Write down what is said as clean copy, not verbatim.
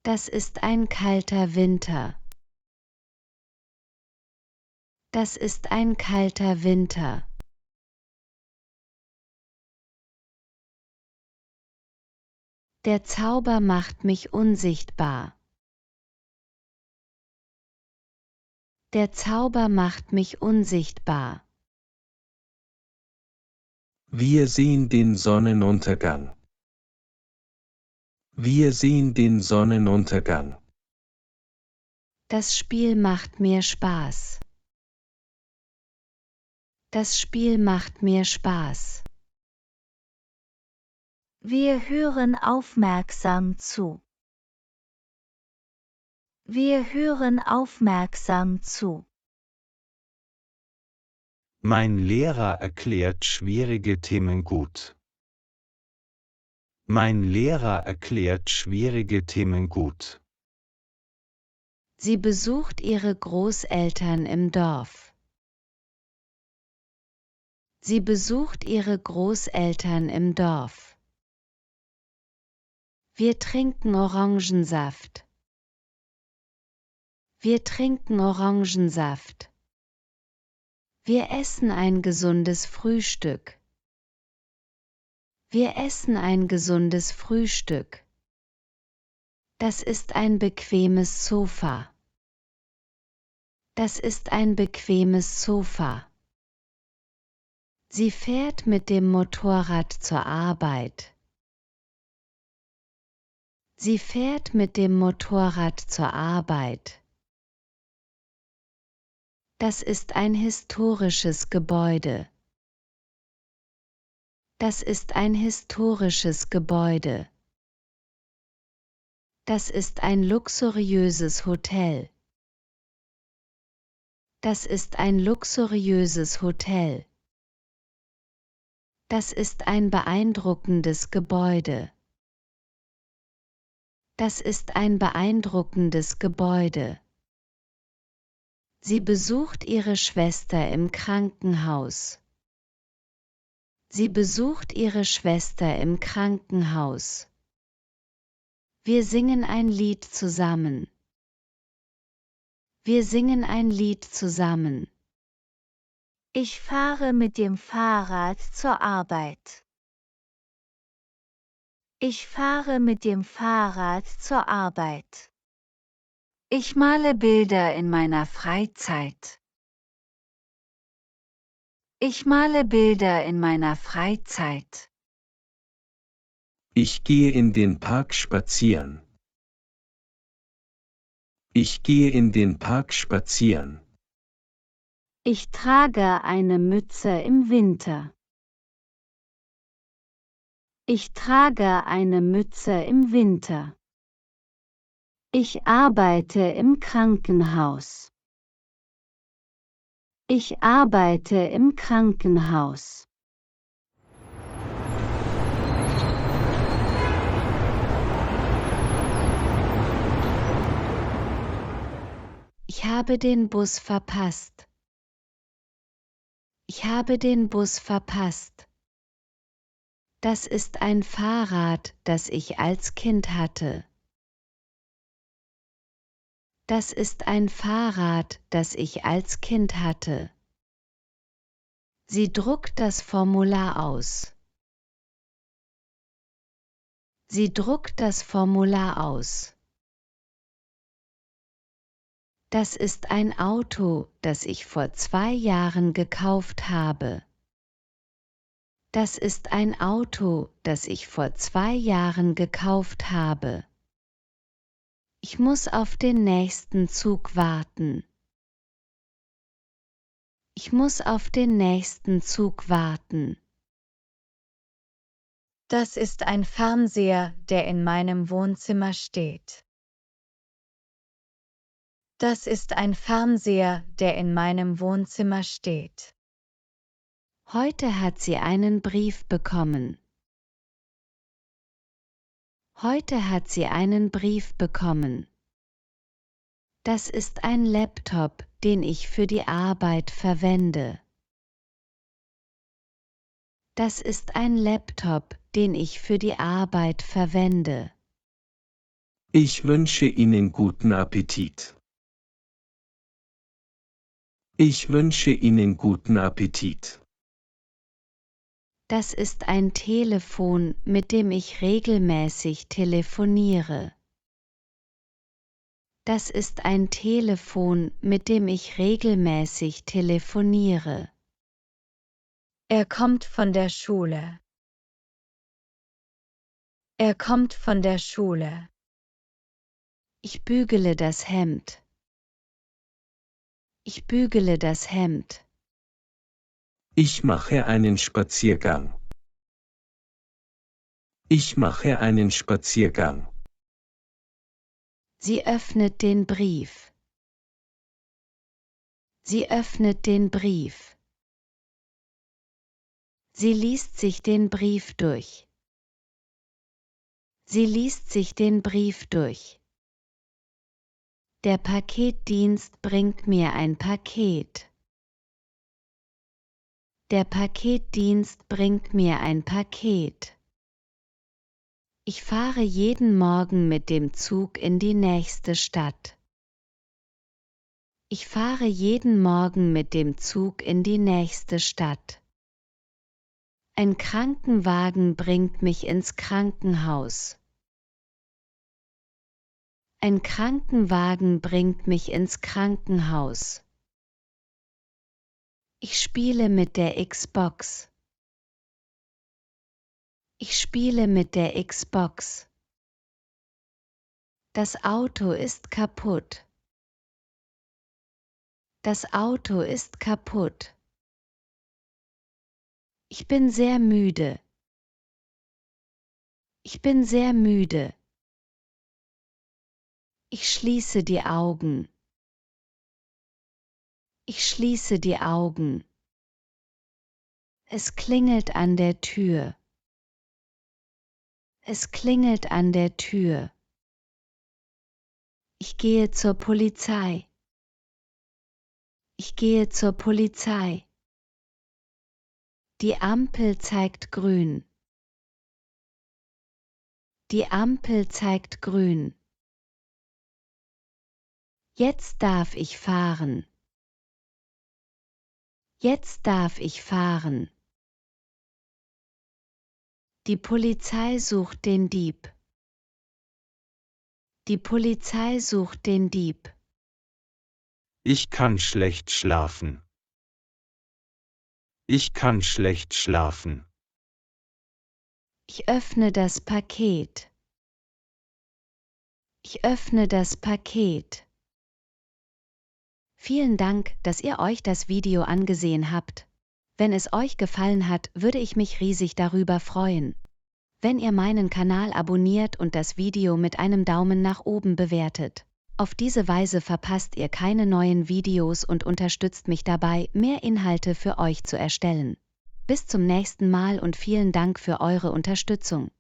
Das ist ein kalter Winter. Das ist ein kalter Winter. Der Zauber macht mich unsichtbar. Der Zauber macht mich unsichtbar. Wir sehen den Sonnenuntergang. Wir sehen den Sonnenuntergang. Das Spiel macht mir Spaß. Das Spiel macht mir Spaß. Wir hören aufmerksam zu. Wir hören aufmerksam zu. Mein Lehrer erklärt schwierige Themen gut. Mein Lehrer erklärt schwierige Themen gut. Sie besucht ihre Großeltern im Dorf. Sie besucht ihre Großeltern im Dorf. Wir trinken Orangensaft. Wir trinken Orangensaft. Wir essen ein gesundes Frühstück. Wir essen ein gesundes Frühstück. Das ist ein bequemes Sofa. Das ist ein bequemes Sofa. Sie fährt mit dem Motorrad zur Arbeit. Sie fährt mit dem Motorrad zur Arbeit. Das ist ein historisches Gebäude. Das ist ein historisches Gebäude. Das ist ein luxuriöses Hotel. Das ist ein luxuriöses Hotel. Das ist ein beeindruckendes Gebäude. Das ist ein beeindruckendes Gebäude. Sie besucht ihre Schwester im Krankenhaus. Sie besucht ihre Schwester im Krankenhaus. Wir singen ein Lied zusammen. Wir singen ein Lied zusammen. Ich fahre mit dem Fahrrad zur Arbeit. Ich fahre mit dem Fahrrad zur Arbeit. Ich male Bilder in meiner Freizeit. Ich male Bilder in meiner Freizeit. Ich gehe in den Park spazieren. Ich gehe in den Park spazieren. Ich trage eine Mütze im Winter. Ich trage eine Mütze im Winter. Ich arbeite im Krankenhaus. Ich arbeite im Krankenhaus. Ich habe den Bus verpasst. Ich habe den Bus verpasst. Das ist ein Fahrrad, das ich als Kind hatte. Das ist ein Fahrrad, das ich als Kind hatte. Sie druckt das Formular aus. Sie druckt das Formular aus. Das ist ein Auto, das ich vor 2 Jahren gekauft habe. Das ist ein Auto, das ich vor 2 Jahren gekauft habe. Ich muss auf den nächsten Zug warten. Ich muss auf den nächsten Zug warten. Das ist ein Fernseher, der in meinem Wohnzimmer steht. Das ist ein Fernseher, der in meinem Wohnzimmer steht. Heute hat sie einen Brief bekommen. Heute hat sie einen Brief bekommen. Das ist ein Laptop, den ich für die Arbeit verwende. Das ist ein Laptop, den ich für die Arbeit verwende. Ich wünsche Ihnen guten Appetit. Ich wünsche Ihnen guten Appetit. Das ist ein Telefon, mit dem ich regelmäßig telefoniere. Das ist ein Telefon, mit dem ich regelmäßig telefoniere. Er kommt von der Schule. Er kommt von der Schule. Ich bügele das Hemd. Ich bügele das Hemd. Ich mache einen Spaziergang. Ich mache einen Spaziergang. Sie öffnet den Brief. Sie öffnet den Brief. Sie liest sich den Brief durch. Sie liest sich den Brief durch. Der Paketdienst bringt mir ein Paket. Der Paketdienst bringt mir ein Paket. Ich fahre jeden Morgen mit dem Zug in die nächste Stadt. Ich fahre jeden Morgen mit dem Zug in die nächste Stadt. Ein Krankenwagen bringt mich ins Krankenhaus. Ein Krankenwagen bringt mich ins Krankenhaus. Ich spiele mit der Xbox. Ich spiele mit der Xbox. Das Auto ist kaputt. Das Auto ist kaputt. Ich bin sehr müde. Ich bin sehr müde. Ich schließe die Augen. Ich schließe die Augen. Es klingelt an der Tür. Es klingelt an der Tür. Ich gehe zur Polizei. Ich gehe zur Polizei. Die Ampel zeigt grün. Die Ampel zeigt grün. Jetzt darf ich fahren. Jetzt darf ich fahren. Die Polizei sucht den Dieb. Die Polizei sucht den Dieb. Ich kann schlecht schlafen. Ich kann schlecht schlafen. Ich öffne das Paket. Ich öffne das Paket. Vielen Dank, dass ihr euch das Video angesehen habt. Wenn es euch gefallen hat, würde ich mich riesig darüber freuen. Wenn ihr meinen Kanal abonniert und das Video mit einem Daumen nach oben bewertet. Auf diese Weise verpasst ihr keine neuen Videos und unterstützt mich dabei, mehr Inhalte für euch zu erstellen. Bis zum nächsten Mal und vielen Dank für eure Unterstützung.